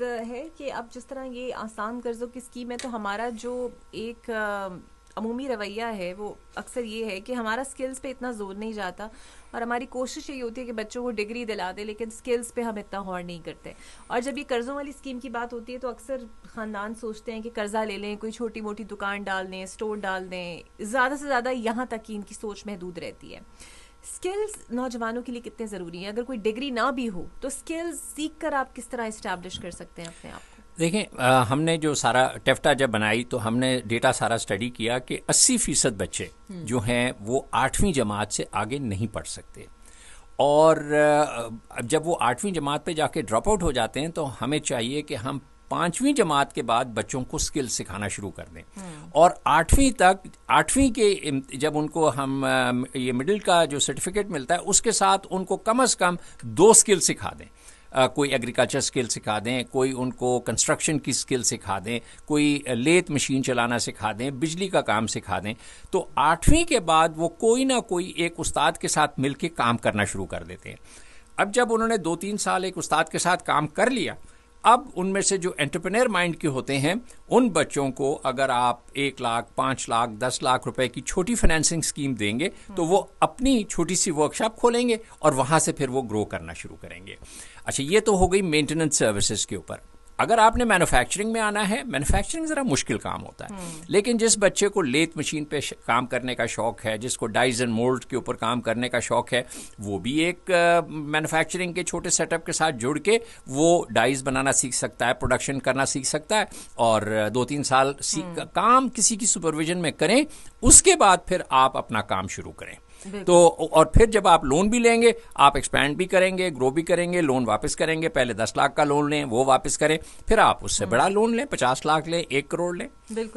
है कि अब जिस तरह ये आसान कर्ज़ों की स्कीम है, तो हमारा जो एक अमूमी रवैया है वो अक्सर ये है कि हमारा स्किल्स पे इतना जोर नहीं जाता, और हमारी कोशिश यही होती है कि बच्चों को डिग्री दिला दे, लेकिन स्किल्स पे हम इतना गौर नहीं करते। और जब ये कर्ज़ों वाली स्कीम की बात होती है तो अक्सर ख़ानदान सोचते हैं कि कर्ज़ा ले लें, कोई छोटी मोटी दुकान डाल दें, स्टोर डाल दें, ज़्यादा से ज़्यादा यहाँ तक कि इनकी सोच महदूद रहती है। स्किल्स नौजवानों के लिए कितने ज़रूरी हैं? अगर कोई डिग्री ना भी हो तो स्किल्स सीख कर आप किस तरह इस्टेब्लिश कर सकते हैं अपने आप को? देखें, हमने जो सारा टेफ्टा जब बनाई तो हमने डेटा सारा स्टडी किया कि 80% बच्चे जो हैं वो 8वीं जमात से आगे नहीं पढ़ सकते, और जब वो 8वीं जमात पे जाके ड्रॉप आउट हो जाते हैं तो हमें चाहिए कि हम 5वीं जमात के बाद बच्चों को स्किल सिखाना शुरू कर दें, और 8वीं तक, 8वीं के जब उनको हम ये मिडिल का जो सर्टिफिकेट मिलता है उसके साथ उनको कम से कम 2 स्किल सिखा दें। कोई एग्रीकल्चर स्किल सिखा दें, कोई उनको कंस्ट्रक्शन की स्किल सिखा दें, कोई लेथ मशीन चलाना सिखा दें, बिजली का काम सिखा दें। तो 8वीं के बाद वो कोई ना कोई एक उस्ताद के साथ मिलके काम करना शुरू कर देते हैं। अब जब उन्होंने 2-3 साल एक उस्ताद के साथ काम कर लिया, अब उनमें से जो एंटरप्रेन्योर माइंड के होते हैं उन बच्चों को अगर आप 1 लाख, 5 लाख, 10 लाख रुपए की छोटी फाइनेंसिंग स्कीम देंगे तो वो अपनी छोटी सी वर्कशॉप खोलेंगे और वहां से फिर वो ग्रो करना शुरू करेंगे। अच्छा, ये तो हो गई मेंटेनेंस सर्विसेज के ऊपर। अगर आपने मैन्युफैक्चरिंग में आना है, मैन्युफैक्चरिंग ज़रा मुश्किल काम होता है, लेकिन जिस बच्चे को लेथ मशीन पे काम करने का शौक है, जिसको डाइज एंड मोल्ड के ऊपर काम करने का शौक है, वो भी एक मैन्युफैक्चरिंग के छोटे सेटअप के साथ जुड़ के वो डाइज बनाना सीख सकता है, प्रोडक्शन करना सीख सकता है, और 2-3 साल काम किसी की सुपरविजन में करें, उसके बाद फिर आप अपना काम शुरू करें। तो और फिर जब आप लोन भी लेंगे, आप एक्सपैंड भी करेंगे, ग्रो भी करेंगे, लोन वापस करेंगे। पहले 10 लाख का लोन लें, वो वापस करें, फिर आप उससे बड़ा लोन लें, 50 लाख लें, 1 करोड़ लें। बिल्कुल।